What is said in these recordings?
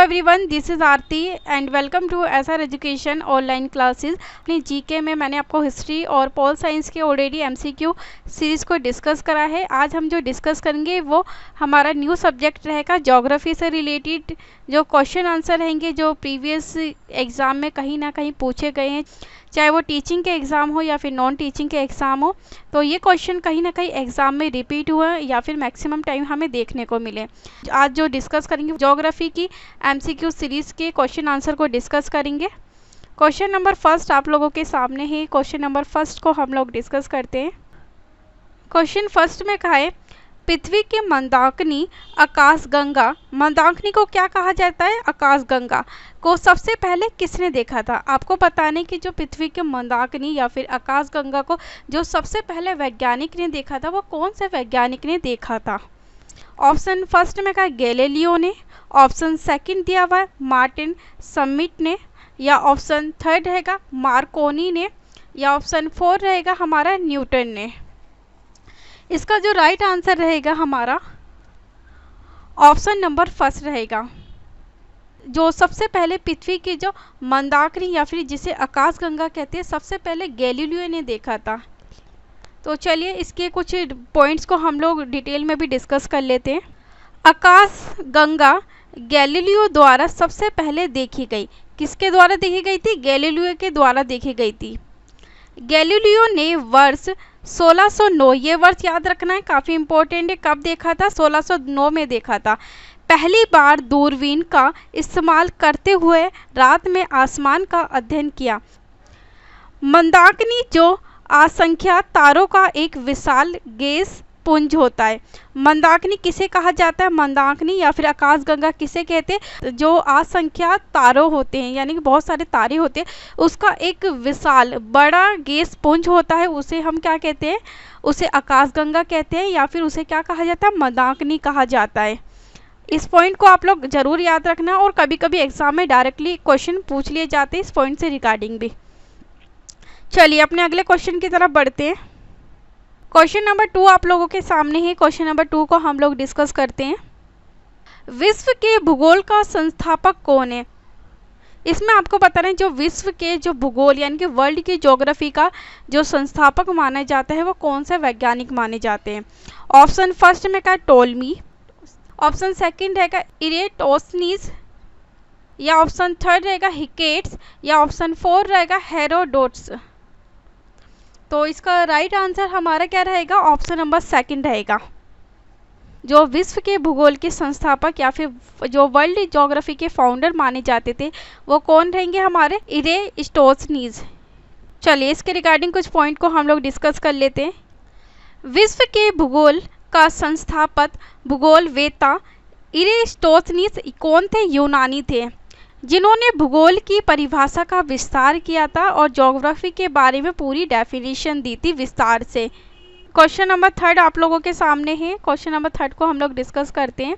Everyone, this is Aarti and welcome to SR education online classes. अपनी GK में मैंने आपको हिस्ट्री और पॉल साइंस के ऑलरेडी एमसीक्यू सीरीज़ को डिस्कस करा है। आज हम जो डिस्कस करेंगे वो हमारा न्यू सब्जेक्ट रहेगा ज्योग्राफी से रिलेटेड जो क्वेश्चन आंसर रहेंगे जो प्रीवियस एग्ज़ाम में कहीं ना कहीं पूछे गए हैं, चाहे वो टीचिंग के एग्ज़ाम हो या फिर नॉन टीचिंग के एग्ज़ाम हो। तो ये क्वेश्चन कहीं ना कहीं एग्ज़ाम में रिपीट हुआ या फिर मैक्सिमम टाइम हमें देखने को मिले। आज जो डिस्कस करेंगे ज्योग्राफी की एमसीक्यू सीरीज़ के क्वेश्चन आंसर को डिस्कस करेंगे। क्वेश्चन नंबर फर्स्ट आप लोगों के सामने है। क्वेश्चन नंबर फर्स्ट को हम लोग डिस्कस करते हैं। क्वेश्चन फर्स्ट में कहा है, पृथ्वी के मंदाकिनी आकाशगंगा, मंदाकिनी को क्या कहा जाता है? आकाशगंगा को सबसे पहले किसने देखा था? आपको बताने कि जो पृथ्वी के मंदाकिनी या फिर आकाशगंगा को जो सबसे पहले वैज्ञानिक ने देखा था वो कौन से वैज्ञानिक ने देखा था? ऑप्शन फर्स्ट में कहा गैलीलियो ने, ऑप्शन सेकंड दिया हुआ है मार्टिन समिट ने, या ऑप्शन थर्ड रहेगा मार्कोनी ने, या ऑप्शन फोर रहेगा हमारा न्यूटन ने। इसका जो राइट आंसर रहेगा हमारा ऑप्शन नंबर फर्स्ट रहेगा। जो सबसे पहले पृथ्वी की जो मंदाकिनी या फिर जिसे आकाशगंगा कहते हैं सबसे पहले गैलीलियो ने देखा था। तो चलिए इसके कुछ पॉइंट्स को हम लोग डिटेल में भी डिस्कस कर लेते हैं। आकाशगंगा गैलीलियो द्वारा सबसे पहले देखी गई। किसके द्वारा देखी गई थी? गैलीलियो के द्वारा देखी गई थी। गैलीलियो ने वर्ष 1609, ये वर्ष याद रखना है, काफ़ी इंपॉर्टेंट है। कब देखा था? 1609 में देखा था। पहली बार दूरबीन का इस्तेमाल करते हुए रात में आसमान का अध्ययन किया। मंदाकिनी जो असंख्य तारों का एक विशाल गैस पुंज होता है। मंदाकिनी किसे कहा जाता है? मंदाकिनी या फिर आकाशगंगा किसे कहते हैं? जो असंख्य तारों होते हैं यानी कि बहुत सारे तारे होते हैं, उसका एक विशाल बड़ा गैस पुंज होता है, उसे हम क्या कहते हैं? उसे आकाशगंगा कहते हैं या फिर उसे क्या कहा जाता है? मंदाकिनी कहा जाता है। इस पॉइंट को आप लोग जरूर याद रखना और कभी कभी एग्जाम में डायरेक्टली क्वेश्चन पूछ लिए जाते हैं इस पॉइंट से रिगार्डिंग भी। चलिए अपने अगले क्वेश्चन की तरफ बढ़ते हैं। क्वेश्चन नंबर 2 आप लोगों के सामने है। क्वेश्चन नंबर 2 को हम लोग डिस्कस करते हैं। विश्व के भूगोल का संस्थापक कौन है? इसमें आपको बता रहे हैं जो विश्व के जो भूगोल यानी कि वर्ल्ड की ज्योग्राफी का जो संस्थापक माना जाता है वो कौन से वैज्ञानिक माने जाते हैं? ऑप्शन फर्स्ट में का टोलमी, ऑप्शन सेकंड रहेगा इरेटोस्थनीज, या ऑप्शन थर्ड रहेगा हिकेट्स, या ऑप्शन फोर रहेगा हेरोडोटस। तो इसका राइट आंसर हमारा क्या रहेगा? ऑप्शन नंबर सेकंड रहेगा। जो विश्व के भूगोल के संस्थापक या फिर जो वर्ल्ड ज्योग्राफी के फाउंडर माने जाते थे वो कौन रहेंगे? हमारे इरेटोस्थनीज। चलिए इसके रिगार्डिंग कुछ पॉइंट को हम लोग डिस्कस कर लेते हैं। विश्व के भूगोल का संस्थापक भूगोलवेत्ता इरेटोस्थनीज कौन थे? यूनानी थे, जिन्होंने भूगोल की परिभाषा का विस्तार किया था और ज्योग्राफी के बारे में पूरी डेफिनेशन दी थी विस्तार से। क्वेश्चन नंबर थर्ड आप लोगों के सामने है। क्वेश्चन नंबर थर्ड को हम लोग डिस्कस करते हैं।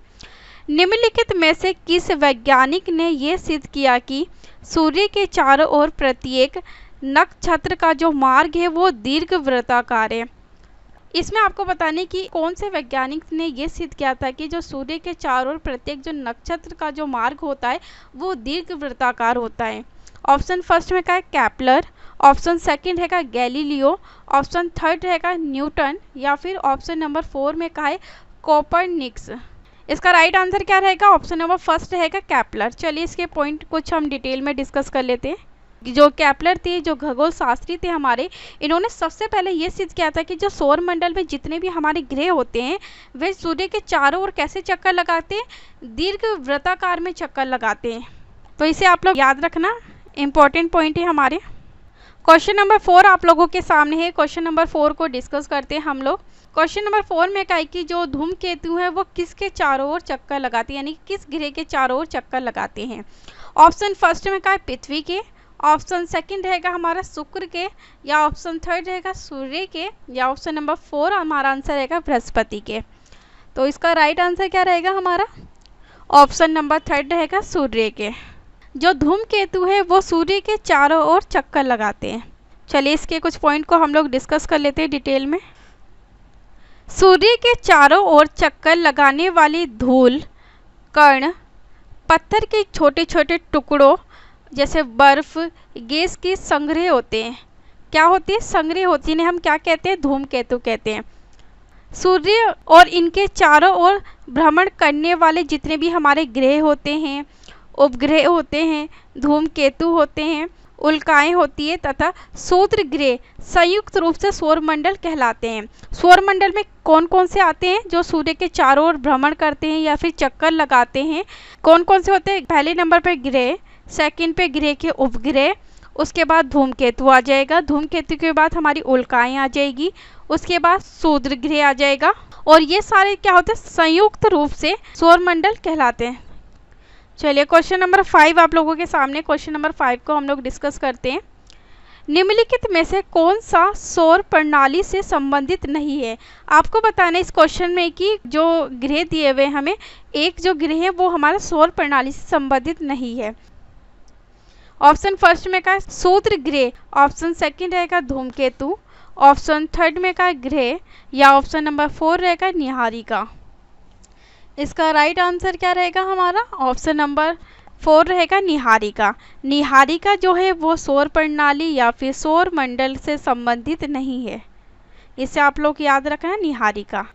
निम्नलिखित में से किस वैज्ञानिक ने यह सिद्ध किया कि सूर्य के चारों ओर प्रत्येक नक्षत्र का जो मार्ग है वो दीर्घवृत्ताकार है? इसमें आपको बताने की कौन से वैज्ञानिक ने यह सिद्ध किया था कि जो सूर्य के चारों ओर प्रत्येक जो नक्षत्र का जो मार्ग होता है वो दीर्घवृत्ताकार होता है। ऑप्शन फर्स्ट में का है कैप्लर, ऑप्शन सेकंड रहेगा गैलीलियो, ऑप्शन थर्ड रहेगा न्यूटन, या फिर ऑप्शन नंबर 4 में का है कोपरनिकस। इसका राइट आंसर क्या रहेगा? ऑप्शन नंबर फर्स्ट रहेगा कैप्लर। चलिए इसके पॉइंट कुछ हम डिटेल में डिस्कस कर लेते हैं। जो कैप्लर थे, जो खगोल शास्त्री थे हमारे, इन्होंने सबसे पहले ये सिद्ध किया था कि जो सौर मंडल में जितने भी हमारे ग्रह होते हैं वे सूर्य के चारों ओर कैसे चक्कर लगाते हैं? दीर्घवृत्ताकार में चक्कर लगाते हैं। तो इसे आप लोग याद रखना, इंपॉर्टेंट पॉइंट है हमारे। क्वेश्चन नंबर 4 आप लोगों के सामने है। क्वेश्चन नंबर 4 को डिस्कस करते हैं हम लोग। क्वेश्चन नंबर 4 में कहा कि जो धूमकेतु है वो किसके चारों ओर चक्कर लगाते हैं, यानी किस ग्रह के चारों ओर चक्कर लगाते हैं? ऑप्शन फर्स्ट में कहा है पृथ्वी के, ऑप्शन सेकंड रहेगा हमारा शुक्र के, या ऑप्शन थर्ड रहेगा सूर्य के, या ऑप्शन नंबर 4 हमारा आंसर रहेगा बृहस्पति के। तो इसका राइट आंसर क्या रहेगा हमारा? ऑप्शन नंबर थर्ड रहेगा सूर्य के। जो धूमकेतु है वो सूर्य के चारों ओर चक्कर लगाते हैं। चलिए इसके कुछ पॉइंट को हम लोग डिस्कस कर लेते हैं डिटेल में। सूर्य के चारों ओर चक्कर लगाने वाली धूल कण पत्थर के छोटे छोटे टुकड़ों जैसे बर्फ गैस के संग्रह होते हैं। क्या होती है? संग्रह होती है, हम क्या कहते हैं? धूमकेतु कहते हैं। सूर्य और इनके चारों ओर भ्रमण करने वाले जितने भी हमारे ग्रह होते हैं, उपग्रह होते हैं, धूमकेतु होते हैं, उल्काएं होती है तथा क्षुद्र ग्रह संयुक्त रूप से सौरमंडल कहलाते हैं। सौरमंडल में कौन कौन से आते हैं? जो सूर्य के चारों ओर भ्रमण करते हैं या फिर चक्कर लगाते हैं। कौन कौन से होते हैं? पहले नंबर पर ग्रह, सेकंड पे ग्रह के उपग्रह, उसके बाद धूमकेतु आ जाएगा, धूमकेतु के बाद हमारी उल्काएं आ जाएगी, उसके बाद क्षुद्र ग्रह आ जाएगा, और ये सारे क्या होते हैं? संयुक्त रूप से सौरमंडल कहलाते हैं। चलिए क्वेश्चन नंबर 5 आप लोगों के सामने, क्वेश्चन नंबर 5 को हम लोग डिस्कस करते हैं। निम्नलिखित में से कौन सा सौर प्रणाली से संबंधित नहीं है? आपको बताना है इस क्वेश्चन में कि जो ग्रह दिए हुए हमें, एक जो ग्रह है वो हमारा सौर प्रणाली से संबंधित नहीं है। ऑप्शन फर्स्ट में का क्षुद्र ग्रह, ऑप्शन सेकंड रहेगा धूमकेतु, ऑप्शन थर्ड में का ग्रह, या ऑप्शन नंबर 4 रहेगा निहारिका। इसका राइट आंसर क्या रहेगा हमारा? ऑप्शन नंबर 4 रहेगा निहारिका। निहारिका जो है वो सौर प्रणाली या फिर सौर मंडल से संबंधित नहीं है, इसे आप लोग याद रखना है, निहारिका।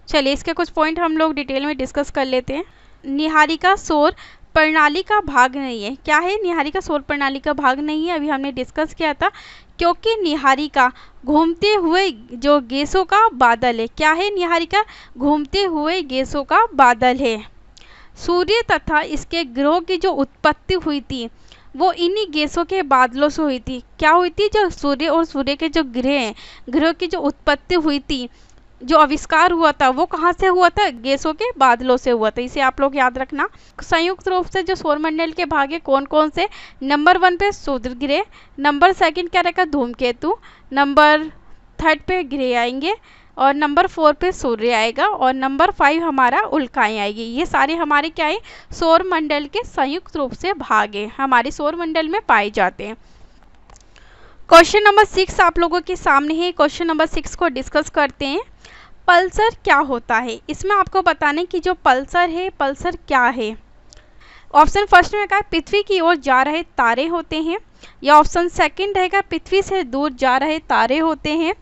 चलिए इसके कुछ पॉइंट हम लोग डिटेल में डिस्कस कर लेते हैं। निहारिका सौर प्रणाली का भाग नहीं है। क्या है? निहारिका सौर प्रणाली का भाग नहीं है, अभी हमने डिस्कस किया था, क्योंकि निहारिका घूमते हुए जो गैसों का बादल है। क्या है? निहारिका घूमते हुए गैसों का बादल है। सूर्य तथा इसके ग्रहों की जो उत्पत्ति हुई थी वो इन्हीं गैसों के बादलों से हुई थी। क्या हुई थी? जो सूर्य और सूर्य के जो ग्रह हैं, ग्रहों की जो उत्पत्ति हुई थी, जो आविष्कार हुआ था, वो कहाँ से हुआ था? गैसों के बादलों से हुआ था। इसे आप लोग याद रखना। संयुक्त रूप से जो सौरमंडल के भाग है कौन कौन से? नंबर 1 पे क्षुद्र ग्रह, नंबर सेकंड क्या रहेगा? धूमकेतु, नंबर थर्ड पे ग्रह आएंगे, और नंबर 4 पे सूर्य आएगा, और नंबर 5 हमारा उल्काएं आएगी। ये सारे हमारे क्या है? सौरमंडल के संयुक्त रूप से भाग है, हमारे सौरमंडल में पाए जाते हैं। क्वेश्चन नंबर 6 आप लोगों के सामने है। क्वेश्चन नंबर 6 को डिस्कस करते हैं। पल्सर क्या होता है? इसमें आपको बताने की जो पल्सर है, पल्सर क्या है? ऑप्शन फर्स्ट में कहा पृथ्वी की ओर जा रहे तारे होते हैं, या ऑप्शन सेकंड रहेगा पृथ्वी से दूर जा रहे तारे होते हैं,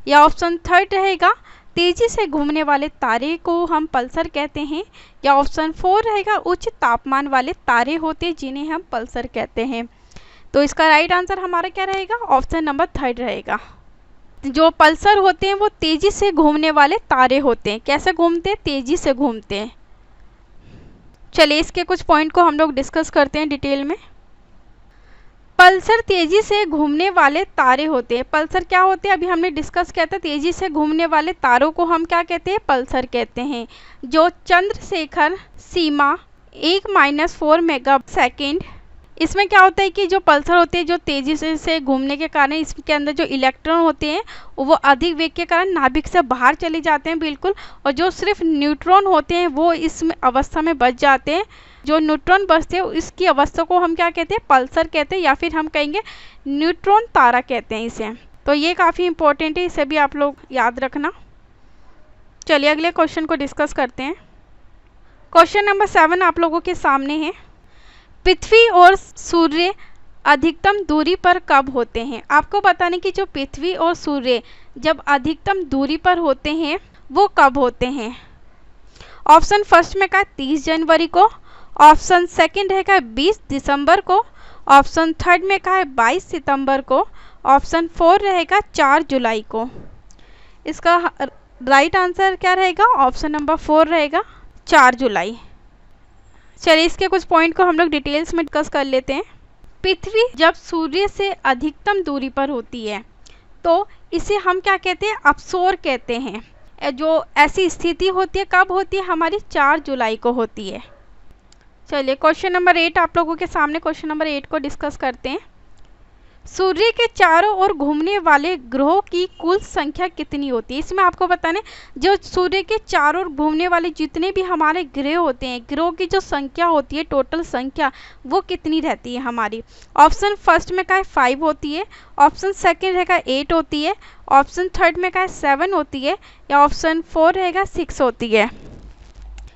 या ऑप्शन थर्ड रहेगा तेजी से घूमने वाले तारे को हम पल्सर कहते हैं, या ऑप्शन 4 रहेगा उच्च तापमान वाले तारे होते हैं जिन्हें हम पल्सर कहते हैं। तो इसका राइट आंसर हमारा क्या रहेगा? ऑप्शन नंबर 3 रहेगा। जो पल्सर होते हैं वो तेजी से घूमने वाले तारे होते हैं। कैसे घूमते हैं? तेजी से घूमते हैं। चलिए इसके कुछ पॉइंट को हम लोग डिस्कस करते हैं डिटेल में। पल्सर तेजी से घूमने वाले तारे होते हैं। पल्सर क्या होते हैं? अभी हमने डिस्कस किया था, तेजी से घूमने वाले तारों को हम क्या कहते हैं? पल्सर कहते हैं। जो चंद्रशेखर सीमा 1-4 मेगा सेकेंड, इसमें क्या होता है कि जो पल्सर होते हैं जो तेजी से घूमने के कारण इसके अंदर जो इलेक्ट्रॉन होते हैं वो अधिक वेग के कारण नाभिक से बाहर चले जाते हैं बिल्कुल, और जो सिर्फ न्यूट्रॉन होते हैं वो इस अवस्था में बच जाते हैं। जो न्यूट्रॉन बचते हैं इसकी अवस्था को हम क्या कहते हैं? पल्सर कहते हैं, या फिर हम कहेंगे न्यूट्रॉन तारा कहते हैं इसे। तो ये काफ़ी इंपॉर्टेंट है, इसे भी आप लोग याद रखना। चलिए अगले क्वेश्चन को डिस्कस करते हैं। क्वेश्चन नंबर 7 आप लोगों के सामने है। पृथ्वी और सूर्य अधिकतम दूरी पर कब होते हैं? आपको बताने की जो पृथ्वी और सूर्य जब अधिकतम दूरी पर होते हैं वो कब होते हैं? ऑप्शन फर्स्ट में का 30 जनवरी को, ऑप्शन सेकंड रहेगा 20 दिसंबर को, ऑप्शन थर्ड में का है 22 सितंबर को, ऑप्शन 4 रहेगा 4 जुलाई को। इसका राइट आंसर क्या रहेगा? ऑप्शन नंबर 4 रहेगा 4 जुलाई। चलिए इसके कुछ पॉइंट को हम लोग डिटेल्स में डिस्कस कर लेते हैं। पृथ्वी जब सूर्य से अधिकतम दूरी पर होती है तो इसे हम क्या कहते हैं? अपसौर कहते हैं। जो ऐसी स्थिति होती है कब होती है? हमारी 4 जुलाई को होती है। चलिए क्वेश्चन नंबर 8 आप लोगों के सामने, क्वेश्चन नंबर 8 को डिस्कस करते हैं। सूर्य के चारों ओर घूमने वाले ग्रहों की कुल संख्या कितनी होती है? इसमें आपको बताने जो सूर्य के चारों ओर घूमने वाले जितने भी हमारे ग्रह होते हैं, ग्रहों की जो संख्या होती है, टोटल संख्या, वो कितनी रहती है हमारी? ऑप्शन फर्स्ट में का 5 होती है, ऑप्शन सेकंड रहेगा 8 होती है, ऑप्शन थर्ड में का 7 होती है, या ऑप्शन 4 रहेगा 6 होती है।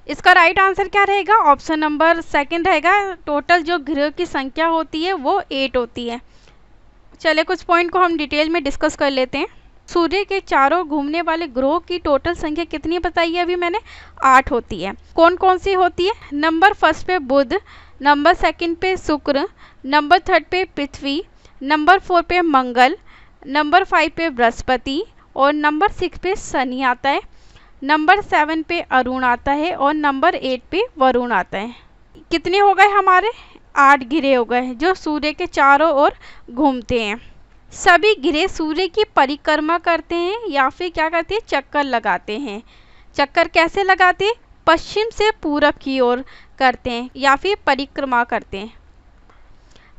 इसका राइट आंसर क्या रहेगा? ऑप्शन नंबर सेकंड रहेगा। टोटल जो ग्रह की संख्या होती है वो 8 होती है। चलिए कुछ पॉइंट को हम डिटेल में डिस्कस कर लेते हैं। सूर्य के चारों घूमने वाले ग्रहों की टोटल संख्या कितनी बताई है अभी मैंने? 8 होती है। कौन कौन सी होती है? नंबर फर्स्ट पे बुध, नंबर सेकंड पे शुक्र, नंबर थर्ड पे पृथ्वी, नंबर 4 पे मंगल, नंबर 5 पे बृहस्पति और नंबर 6 पे शनि आता है, नंबर 7 पे अरुण आता है और नंबर 8 पे वरुण आता है। कितने हो गए हमारे? 8 ग्रह हो गए जो सूर्य के चारों ओर घूमते हैं। सभी ग्रह सूर्य की परिक्रमा करते हैं या फिर क्या करते हैं? चक्कर लगाते हैं। चक्कर कैसे लगाते हैं? पश्चिम से पूरब की ओर करते हैं या फिर परिक्रमा करते हैं।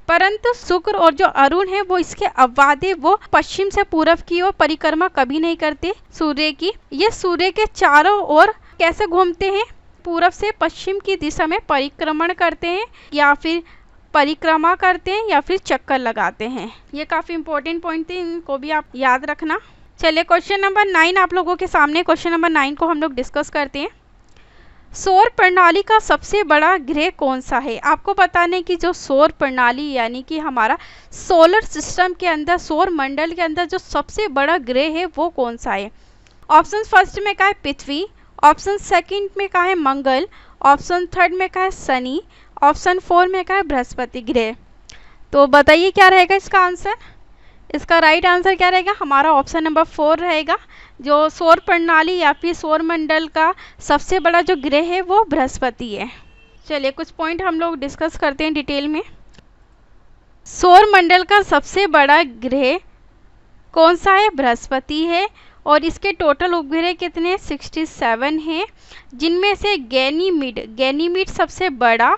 परंतु शुक्र और जो अरुण है वो इसके अपवाद है, वो पश्चिम से पूरब की ओर परिक्रमा कभी नहीं करते सूर्य की। ये सूर्य के चारों ओर कैसे घूमते हैं? पूरब से पश्चिम की दिशा में परिक्रमण करते हैं या फिर परिक्रमा करते हैं या फिर चक्कर लगाते हैं। ये काफ़ी इंपॉर्टेंट पॉइंट थे, इनको भी आप याद रखना। चलिए क्वेश्चन नंबर 9 आप लोगों के सामने। क्वेश्चन नंबर 9 को हम लोग डिस्कस करते हैं। सौर प्रणाली का सबसे बड़ा ग्रह कौन सा है? आपको बताने की जो सौर प्रणाली यानी कि हमारा सोलर सिस्टम के अंदर, सौर मंडल के अंदर जो सबसे बड़ा ग्रह है वो कौन सा है? ऑप्शन फर्स्ट में कहा है पृथ्वी, ऑप्शन सेकंड में कहा है मंगल, ऑप्शन थर्ड में कहा है शनि, ऑप्शन 4 में कहा है बृहस्पति ग्रह। तो बताइए क्या रहेगा इसका आंसर? इसका राइट आंसर क्या रहेगा? हमारा ऑप्शन नंबर 4 रहेगा। जो सौर प्रणाली या फिर सौर मंडल का सबसे बड़ा जो ग्रह है वो बृहस्पति है। चलिए कुछ पॉइंट हम लोग डिस्कस करते हैं डिटेल में। सौर मंडल का सबसे बड़ा ग्रह कौन सा है? बृहस्पति है और इसके टोटल उपग्रह कितने? 67 हैं, जिनमें से गैनीमीड सबसे बड़ा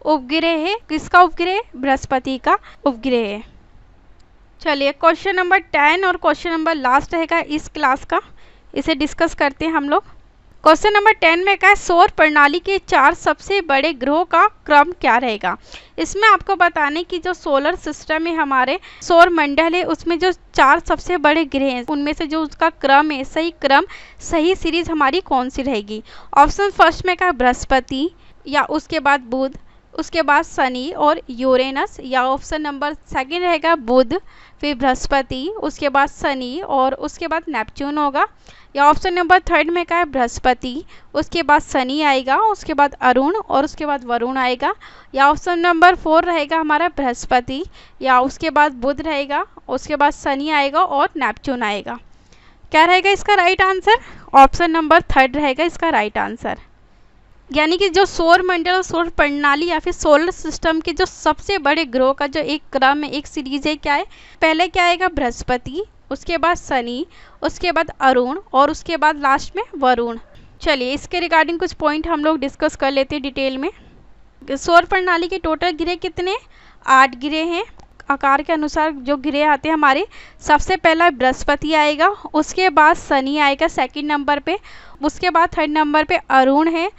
उपग्रह है। किसका उपग्रह? बृहस्पति का उपग्रह है। चलिए क्वेश्चन नंबर 10 और क्वेश्चन नंबर लास्ट रहेगा इस क्लास का, इसे डिस्कस करते हैं हम लोग। क्वेश्चन नंबर 10 में क्या है? सौर प्रणाली के 4 सबसे बड़े ग्रहों का क्रम क्या रहेगा? इसमें आपको बताने की जो सोलर सिस्टम में हमारे सौर मंडल है उसमें जो 4 सबसे बड़े ग्रह हैं उनमें से जो उसका क्रम है, सही क्रम, सही सीरीज हमारी कौन सी रहेगी? ऑप्शन फर्स्ट में क्या है? बृहस्पति, या उसके बाद बुध, उसके बाद शनि और यूरेनस, या ऑप्शन नंबर सेकंड रहेगा बुध, फिर बृहस्पति, उसके बाद शनि और उसके बाद नेपच्यून होगा, या ऑप्शन नंबर थर्ड में क्या है? बृहस्पति, उसके बाद शनि आएगा, उसके बाद अरुण और उसके बाद वरुण आएगा, या ऑप्शन नंबर 4 रहेगा हमारा बृहस्पति, या उसके बाद बुध रहेगा, उसके बाद शनि आएगा और नेपच्यून आएगा। क्या रहेगा इसका right answer? Option number third रहेगा इसका राइट आंसर। यानी कि जो सौर मंडल और सौर प्रणाली या फिर सोलर सिस्टम के जो सबसे बड़े ग्रह का जो एक क्रम है, एक सीरीज है, क्या है? पहले क्या आएगा? बृहस्पति, उसके बाद शनि, उसके बाद अरुण और उसके बाद लास्ट में वरुण। चलिए इसके रिगार्डिंग कुछ पॉइंट हम लोग डिस्कस कर लेते हैं डिटेल में। सौर प्रणाली के टोटल ग्रह कितने? 8 ग्रह हैं। आकार के अनुसार जो ग्रह आते हैं हमारे, सबसे पहला बृहस्पति आएगा, उसके बाद शनि आएगा सेकंड नंबर पे, उसके बाद थर्ड नंबर पे अरुण है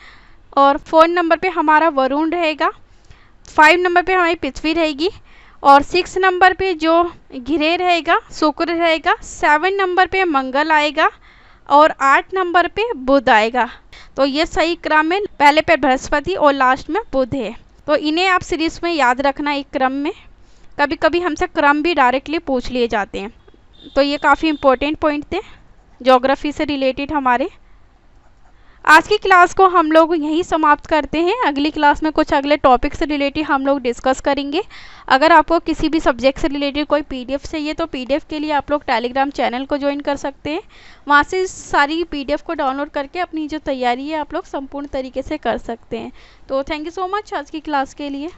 और 4 नंबर पे हमारा वरुण रहेगा, 5 नंबर पे हमारी पृथ्वी रहेगी और 6 नंबर पे जो ग्रह रहेगा शुक्र रहेगा, 7 नंबर पे मंगल आएगा और 8 नंबर पे बुध आएगा। तो ये सही क्रम में पहले पे बृहस्पति और लास्ट में बुध है। तो इन्हें आप सीरीज में याद रखना एक क्रम में। कभी कभी हमसे क्रम भी डायरेक्टली पूछ लिए जाते हैं। तो ये काफ़ी इंपॉर्टेंट पॉइंट थे ज्योग्राफी से रिलेटेड हमारे। आज की क्लास को हम लोग यहीं समाप्त करते हैं। अगली क्लास में कुछ अगले टॉपिक से रिलेटेड हम लोग डिस्कस करेंगे। अगर आपको किसी भी सब्जेक्ट से रिलेटेड कोई पीडीएफ चाहिए तो पीडीएफ के लिए आप लोग टेलीग्राम चैनल को ज्वाइन कर सकते हैं। वहाँ से सारी पीडीएफ को डाउनलोड करके अपनी जो तैयारी है आप लोग संपूर्ण तरीके से कर सकते हैं। तो थैंक यू सो मच आज की क्लास के लिए।